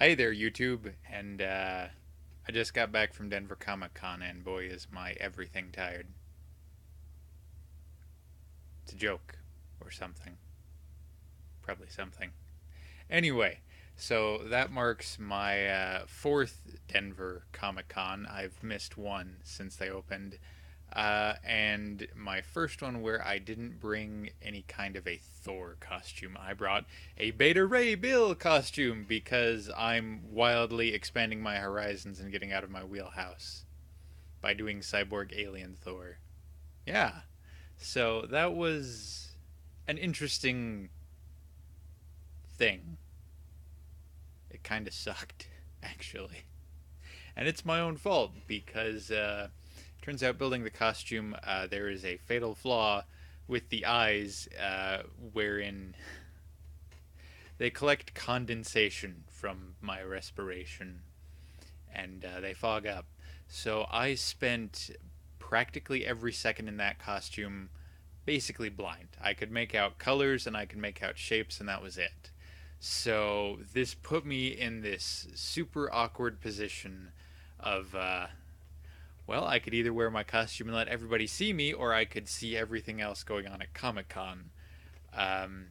Hey there, YouTube, and I just got back from Denver Comic Con, and boy, is my everything tired. It's a joke, or something. Probably something. Anyway, so that marks my fourth Denver Comic Con. I've missed one since they opened. And my first one where I didn't bring any kind of a Thor costume. I brought a Beta Ray Bill costume because I'm wildly expanding my horizons and getting out of my wheelhouse by doing Cyborg Alien Thor. Yeah. So that was an interesting thing. It kind of sucked, actually. And it's my own fault because turns out building the costume, there is a fatal flaw with the eyes, wherein they collect condensation from my respiration and they fog up. So I spent practically every second in that costume basically blind. I could make out colors and I could make out shapes, and that was it. So this put me in this super awkward position of, well, I could either wear my costume and let everybody see me, or I could see everything else going on at Comic Con. Um,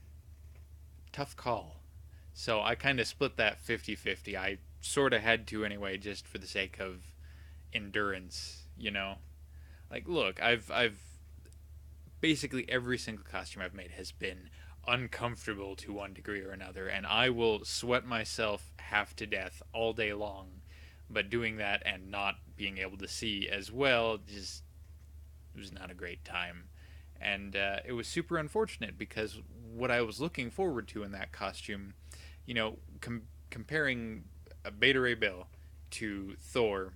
Tough call. So I kind of split that 50-50. I sort of had to anyway, just for the sake of endurance. Like, look, I've basically every single costume I've made has been uncomfortable to one degree or another, and I will sweat myself half to death all day long. But doing that and not being able to see as well just it was not a great time. And it was super unfortunate because what I was looking forward to in that costume, comparing a Beta Ray Bill to Thor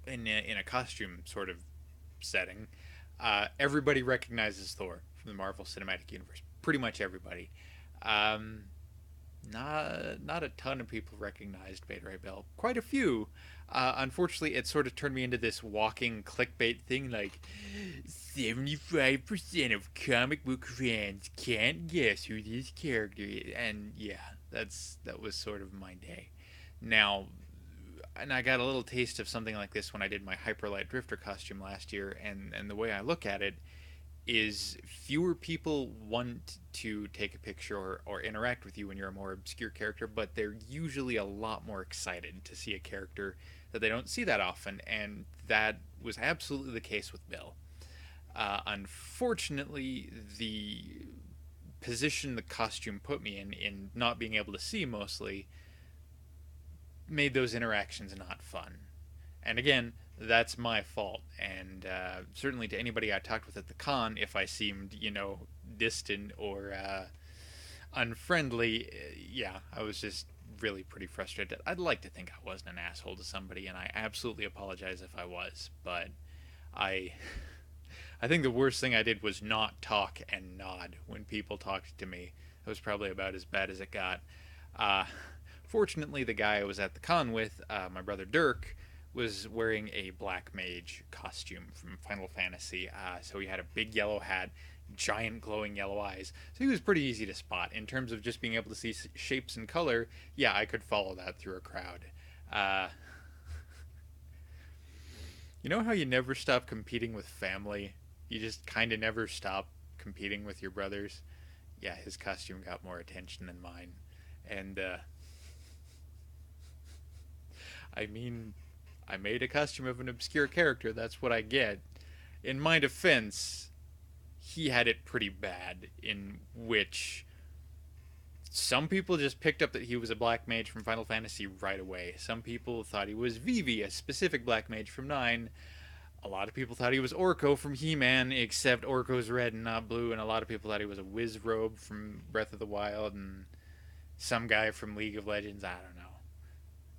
in a costume sort of setting, everybody recognizes Thor from the Marvel Cinematic Universe. Pretty much everybody. Um, not a ton of people recognized Beta Ray Bill. Quite a few. Unfortunately, it sort of turned me into this walking clickbait thing, like 75% of comic book fans can't guess who this character is, and yeah, that was sort of my day. Now, and I got a little taste of something like this when I did my Hyperlight Drifter costume last year, and the way I look at it is fewer people want to take a picture or interact with you when you're a more obscure character, but they're usually a lot more excited to see a character that they don't see that often, and that was absolutely the case with Bill. Unfortunately, the position the costume put me in not being able to see mostly, made those interactions not fun. And again, that's my fault. And certainly to anybody I talked with at the con, if I seemed, distant or unfriendly, yeah, I was just really pretty frustrated. I'd like to think I wasn't an asshole to somebody, and I absolutely apologize if I was. But I, I think the worst thing I did was not talk and nod when people talked to me. That was probably about as bad as it got. Uh, Fortunately, the guy I was at the con with, my brother Dirk, was wearing a black mage costume from Final Fantasy. So he had a big yellow hat, giant glowing yellow eyes. So he was pretty easy to spot. In terms of just being able to see shapes and color, yeah, I could follow that through a crowd. Uh, you know how you never stop competing with family? You just kind of never stop competing with your brothers? Yeah, his costume got more attention than mine. And I mean, I made a costume of an obscure character. That's what I get. In my defense, he had it pretty bad, in which some people just picked up that he was a black mage from Final Fantasy right away. Some people thought he was Vivi, a specific black mage from 9. A lot of people thought he was Orko from He-Man, except Orko's red and not blue, and a lot of people thought he was a Wizrobe from Breath of the Wild, and some guy from League of Legends. I don't know.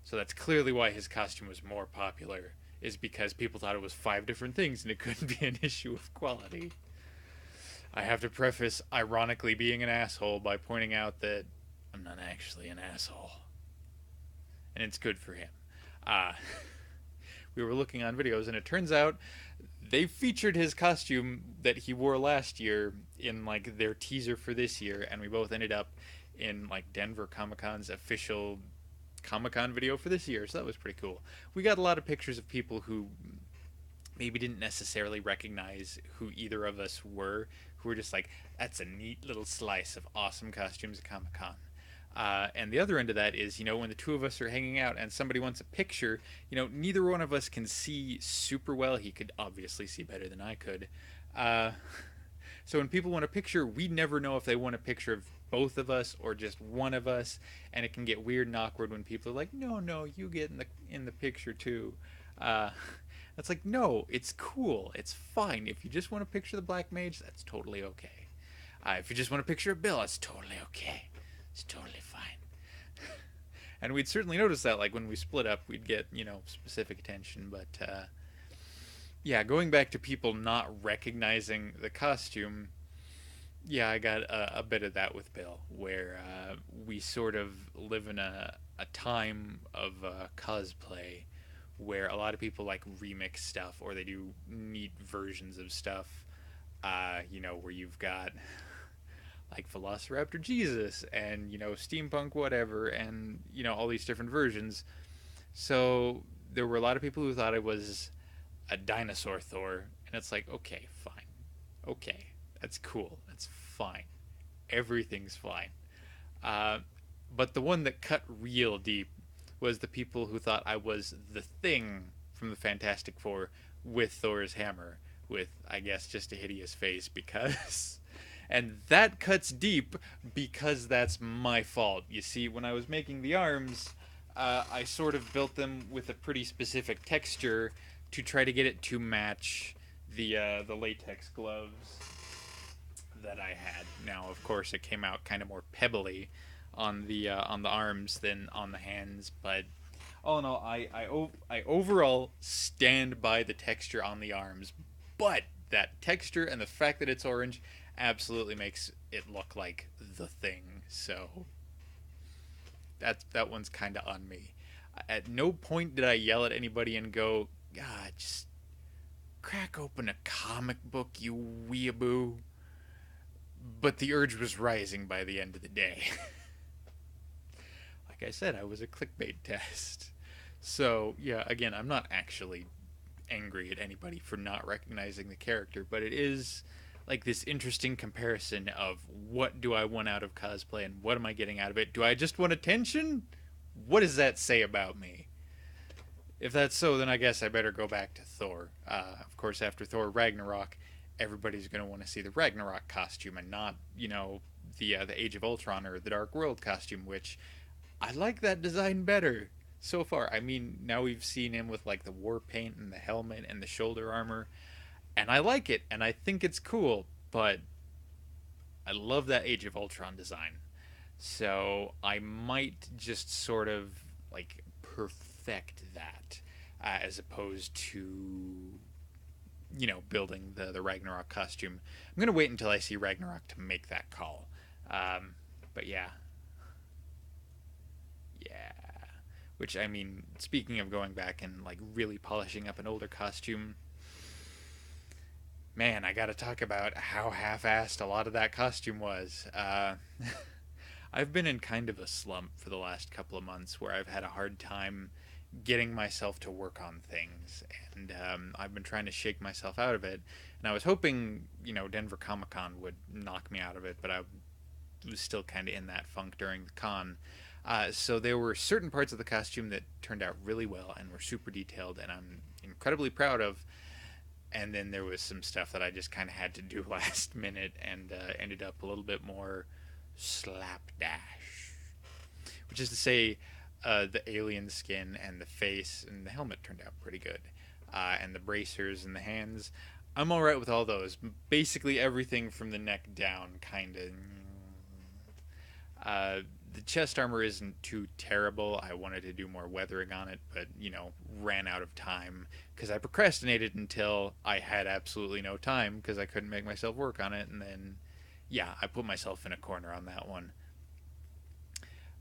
So that's clearly why his costume was more popular, is because people thought it was 5 different things and it couldn't be an issue of quality. I have to preface ironically being an asshole by pointing out that I'm not actually an asshole. And it's good for him. Uh, we were looking on videos and it turns out they featured his costume that he wore last year in like their teaser for this year, and we both ended up in like Denver Comic Con's official Comic-Con video for this year, so that was pretty cool. We got a lot of pictures of people who maybe didn't necessarily recognize who either of us were, who were just like, that's a neat little slice of awesome costumes at Comic Con. And the other end of that is, when the two of us are hanging out and somebody wants a picture, neither one of us can see super well. He could obviously see better than I could. Uh, so when people want a picture, we never know if they want a picture of both of us or just one of us, and it can get weird and awkward when people are like, "No, no, you get in the picture too." Uh, it's like, no, it's cool, it's fine. If you just want a picture of the Black Mage, that's totally okay. If you just want a picture of Bill, it's totally okay. It's totally fine. And we'd certainly notice that, like when we split up, we'd get specific attention, but yeah, going back to people not recognizing the costume, yeah, I got a bit of that with Bill, where we sort of live in a time of cosplay where a lot of people like remix stuff or they do neat versions of stuff, where you've got like Velociraptor Jesus and, steampunk whatever and, all these different versions. So there were a lot of people who thought I was a dinosaur Thor, and it's like, okay, fine. Okay, that's cool. That's fine. Everything's fine. Uh, but the one that cut real deep was the people who thought I was the Thing from the Fantastic Four with Thor's hammer, with, I guess, just a hideous face, because. And that cuts deep because that's my fault. You see, when I was making the arms, I sort of built them with a pretty specific texture to try to get it to match the latex gloves that I had. Now, of course, it came out kind of more pebbly on the arms than on the hands, but all in all, I overall stand by the texture on the arms, but that texture and the fact that it's orange absolutely makes it look like the Thing. So that one's kind of on me. At no point did I yell at anybody and go, God, just crack open a comic book, you weeaboo. But the urge was rising by the end of the day. Like I said, I was a clickbait test. So, yeah, again, I'm not actually angry at anybody for not recognizing the character, but it is like this interesting comparison of what do I want out of cosplay and what am I getting out of it? Do I just want attention? What does that say about me? If that's so, then I guess I better go back to Thor. Of course, after Thor Ragnarok, everybody's going to want to see the Ragnarok costume and not, the Age of Ultron or the Dark World costume, which I like that design better so far. I mean, now we've seen him with like the war paint and the helmet and the shoulder armor, and I like it, and I think it's cool, but I love that Age of Ultron design. So I might just sort of like perfect that as opposed to building the Ragnarok costume. I'm gonna wait until I see Ragnarok to make that call. But yeah, yeah. Which, I mean, speaking of going back and like really polishing up an older costume, man, I gotta talk about how half-assed a lot of that costume was. I've been in kind of a slump for the last couple of months where I've had a hard time getting myself to work on things, and I've been trying to shake myself out of it. And I was hoping, Denver Comic Con would knock me out of it, but I was still kind of in that funk during the con. So there were certain parts of the costume that turned out really well and were super detailed, and I'm incredibly proud of. And then there was some stuff that I just kind of had to do last minute and ended up a little bit more slapdash. Which is to say, the alien skin and the face and the helmet turned out pretty good. And the bracers and the hands, I'm alright with all those. Basically everything from the neck down, kind of. The chest armor isn't too terrible. I wanted to do more weathering on it, but, ran out of time because I procrastinated until I had absolutely no time because I couldn't make myself work on it. And then, yeah, I put myself in a corner on that one.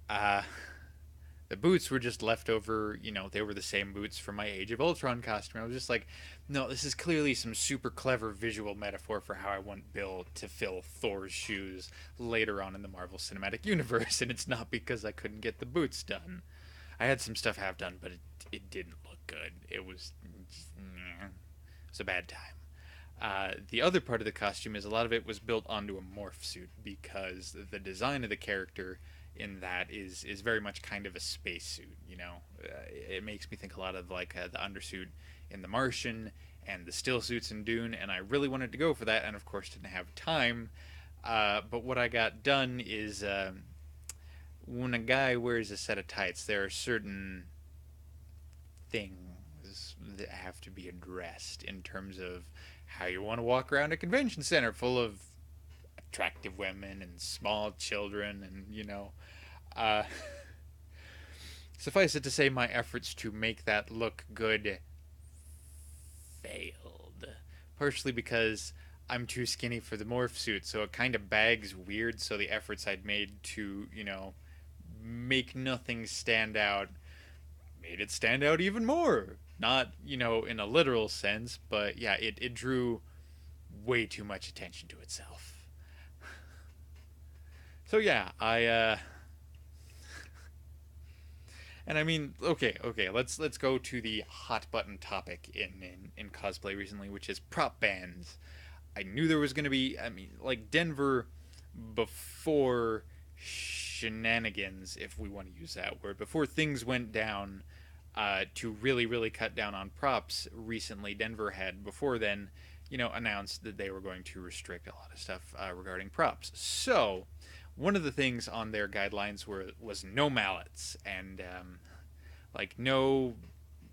Uh, the boots were just leftover, they were the same boots from my Age of Ultron costume. I was just like, no, this is clearly some super clever visual metaphor for how I want Bill to fill Thor's shoes later on in the Marvel Cinematic Universe, and it's not because I couldn't get the boots done. I had some stuff half done, but it didn't look good. It was a bad time. The other part of the costume is a lot of it was built onto a morph suit because the design of the character in that is very much kind of a spacesuit. It makes me think a lot of like the undersuit in The Martian and the still suits in Dune, and I really wanted to go for that, and of course didn't have time. But what I got done is when a guy wears a set of tights, there are certain things that have to be addressed in terms of how you want to walk around a convention center full of attractive women and small children, and uh, suffice it to say, my efforts to make that look good failed. Partially because I'm too skinny for the morph suit, so it kind of bags weird. So the efforts I'd made to, make nothing stand out made it stand out even more. Not, in a literal sense, but yeah, it drew way too much attention to itself. So yeah, and I mean, okay, let's go to the hot button topic in cosplay recently, which is prop bans. I knew there was going to be, I mean, like Denver before shenanigans, if we want to use that word, before things went down to really, really cut down on props recently, Denver had, before then, announced that they were going to restrict a lot of stuff regarding props. So, one of the things on their guidelines was no mallets and like no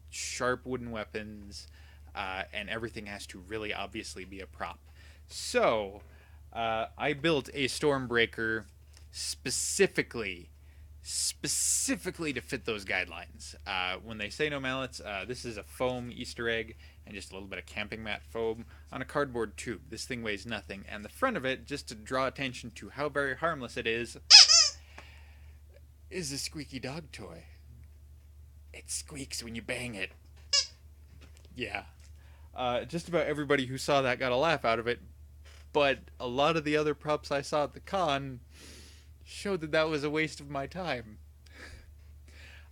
sharp wooden weapons, and everything has to really obviously be a prop. So, I built a Stormbreaker specifically specifically to fit those guidelines. When they say no mallets, this is a foam Easter egg and just a little bit of camping mat foam on a cardboard tube. This thing weighs nothing, and the front of it, just to draw attention to how very harmless it is a squeaky dog toy. It squeaks when you bang it. Yeah. Just about everybody who saw that got a laugh out of it, but a lot of the other props I saw at the con showed that that was a waste of my time.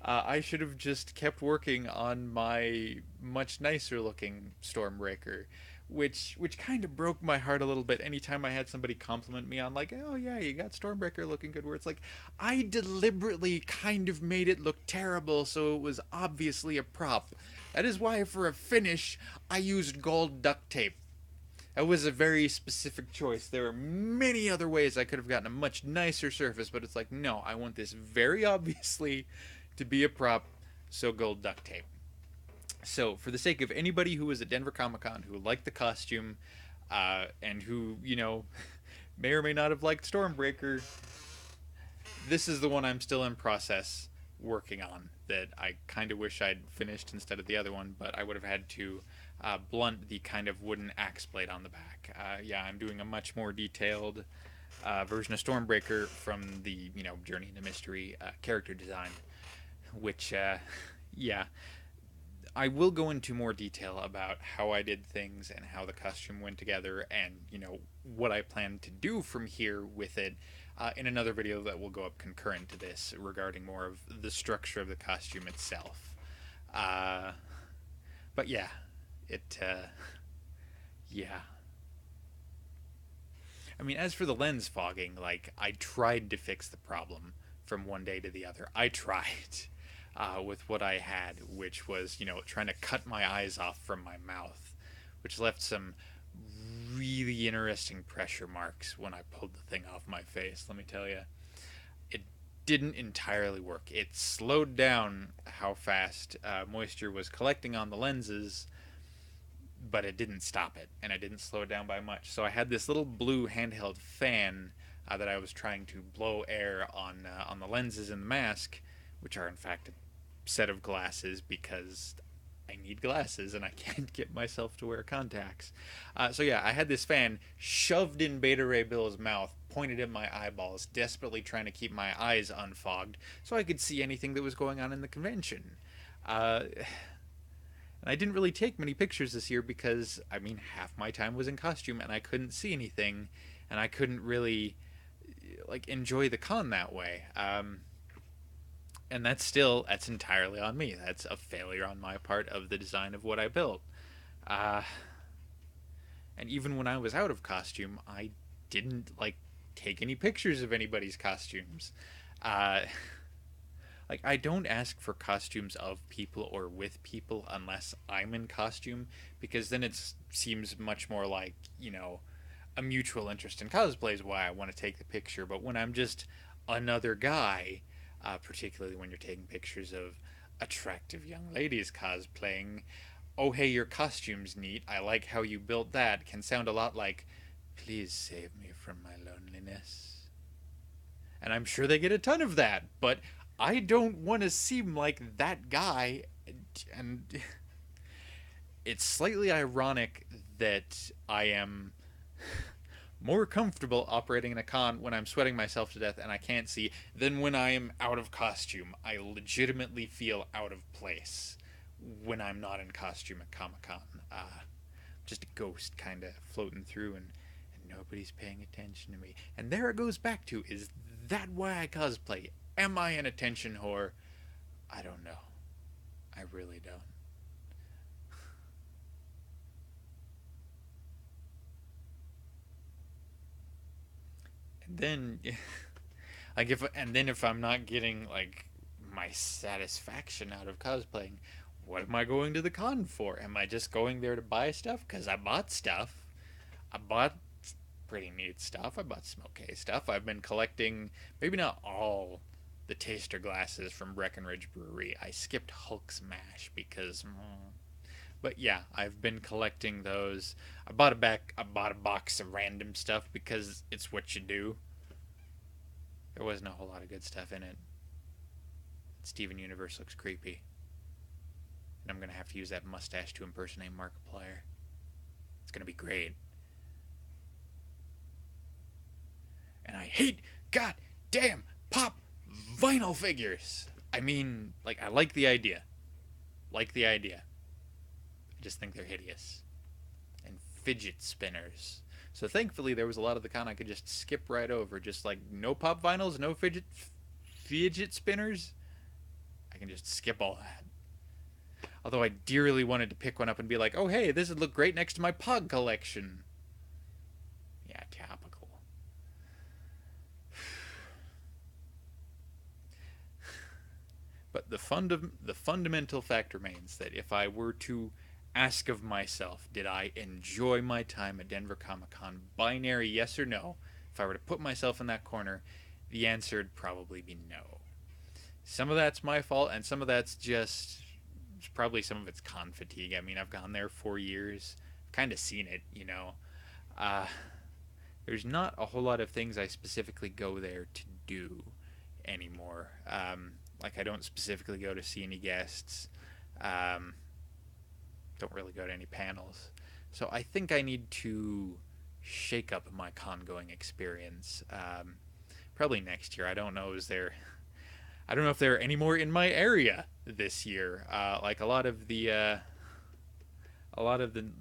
I should have just kept working on my much nicer looking Stormbreaker, which kind of broke my heart a little bit anytime I had somebody compliment me on like, oh yeah, you got Stormbreaker looking good, where it's like, I deliberately kind of made it look terrible so it was obviously a prop. That is why for a finish I used gold duct tape. That was a very specific choice. There are many other ways I could have gotten a much nicer surface, but it's like, no, I want this very obviously to be a prop, so gold duct tape. So, for the sake of anybody who was at Denver Comic Con who liked the costume, and who, may or may not have liked Stormbreaker, this is the one I'm still in process working on that I kind of wish I'd finished instead of the other one, but I would have had to blunt the kind of wooden axe blade on the back. Yeah, I'm doing a much more detailed version of Stormbreaker from the, Journey into Mystery character design, which, yeah, I will go into more detail about how I did things and how the costume went together and, what I plan to do from here with it in another video that will go up concurrent to this regarding more of the structure of the costume itself. But yeah, yeah. I mean, as for the lens fogging, like, I tried to fix the problem from one day to the other. I tried with what I had, which was, trying to cut my eyes off from my mouth, which left some really interesting pressure marks when I pulled the thing off my face, let me tell you. It didn't entirely work. It slowed down how fast moisture was collecting on the lenses, but it didn't stop it, and it didn't slow it down by much. So I had this little blue handheld fan that I was trying to blow air on the lenses in the mask, which are in fact a set of glasses because I need glasses and I can't get myself to wear contacts. So yeah, I had this fan shoved in Beta Ray Bill's mouth, pointed at my eyeballs, desperately trying to keep my eyes unfogged so I could see anything that was going on in the convention. And I didn't really take many pictures this year because, I mean, half my time was in costume and I couldn't see anything, and I couldn't really, like, enjoy the con that way. And And that's entirely on me. That's a failure on my part of the design of what I built. Uh, and even when I was out of costume, I didn't like take any pictures of anybody's costumes. Uh, like I don't ask for costumes of people or with people unless I'm in costume, because then it seems much more like, a mutual interest in cosplay is why I want to take the picture. But when I'm just another guy, particularly when you're taking pictures of attractive young ladies cosplaying, oh hey, your costume's neat, I like how you built that, can sound a lot like, please save me from my loneliness. And I'm sure they get a ton of that, but I don't want to seem like that guy. And it's slightly ironic that I am more comfortable operating in a con when I'm sweating myself to death and I can't see than when I am out of costume. I legitimately feel out of place when I'm not in costume at Comic Con. Just a ghost kind of floating through, and nobody's paying attention to me. And there it goes back to, is that why I cosplay? Am I an attention whore? I don't know. I really don't. And then if I'm not getting like my satisfaction out of cosplaying, what am I going to the con for? Am I just going there to buy stuff? Because I bought stuff. I bought pretty neat stuff. I bought some okay stuff. I've been collecting, maybe not all the taster glasses from Breckenridge Brewery. I skipped Hulk Smash because, but yeah, I've been collecting those. I bought a box of random stuff because it's what you do. There wasn't a whole lot of good stuff in it. Steven Universe looks creepy, and I'm gonna have to use that mustache to impersonate Markiplier. It's gonna be great. And I hate goddamn pop vinyl figures. I mean, like, I like the idea. Like the idea. I just think they're hideous. And fidget spinners. So thankfully, there was a lot of the con I could just skip right over. Just like no pop vinyls, no fidget spinners. I can just skip all that. Although I dearly wanted to pick one up and be like, oh hey, this would look great next to my Pog collection. Yeah, topical. But the fundamental fact remains that if I were to ask of myself, did I enjoy my time at Denver Comic Con? Binary yes or no. If I were to put myself in that corner, the answer would probably be no. Some of that's my fault, and some of that's just probably some of it's con fatigue. I mean, I've gone there 4 years, I've kind of seen it. Uh, there's not a whole lot of things I specifically go there to do anymore. Like I don't specifically go to see any guests. Um, don't really go to any panels. So I think I need to shake up my con going experience. Probably next year. I don't know. I don't know if there are any more in my area this year. Like a lot of the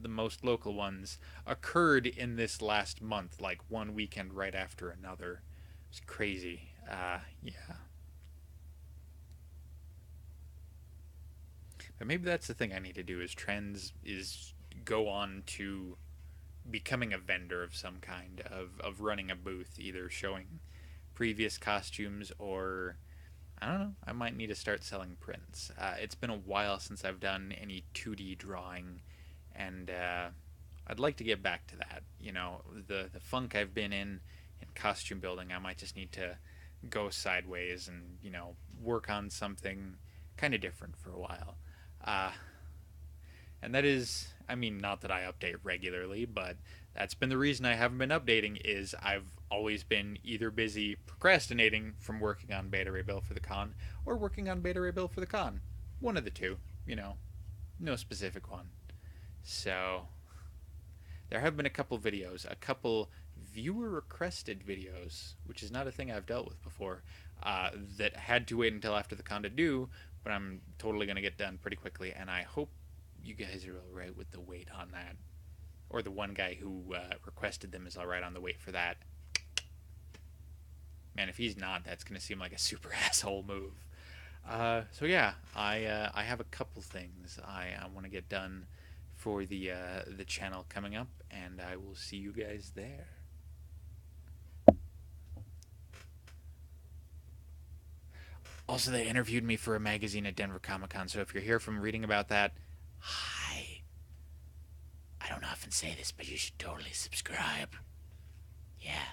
most local ones occurred in this last month, like one weekend right after another. It's crazy. Yeah. But maybe that's the thing I need to do is go on to becoming a vendor of some kind, of running a booth, either showing previous costumes or I don't know. I might need to start selling prints. It's been a while since I've done any 2D drawing, and I'd like to get back to that. The funk I've been in costume building, I might just need to go sideways and work on something kind of different for a while. Uh, and that is, I mean, not that I update regularly, but that's been the reason I haven't been updating. Is I've always been either busy procrastinating from working on Beta Ray Bill for the con, or working on Beta Ray Bill for the con. One of the two, no specific one. So there have been a couple videos, a couple viewer requested videos, which is not a thing I've dealt with before, that had to wait until after the con to do, but I'm totally going to get done pretty quickly, and I hope you guys are alright with the wait on that. Or the one guy who requested them is alright on the wait for that. Man, if he's not, that's going to seem like a super asshole move. So yeah, I have a couple things I want to get done for the channel coming up, and I will see you guys there. Also, they interviewed me for a magazine at Denver Comic Con, so if you're here from reading about that, hi. I don't often say this, but you should totally subscribe. Yeah.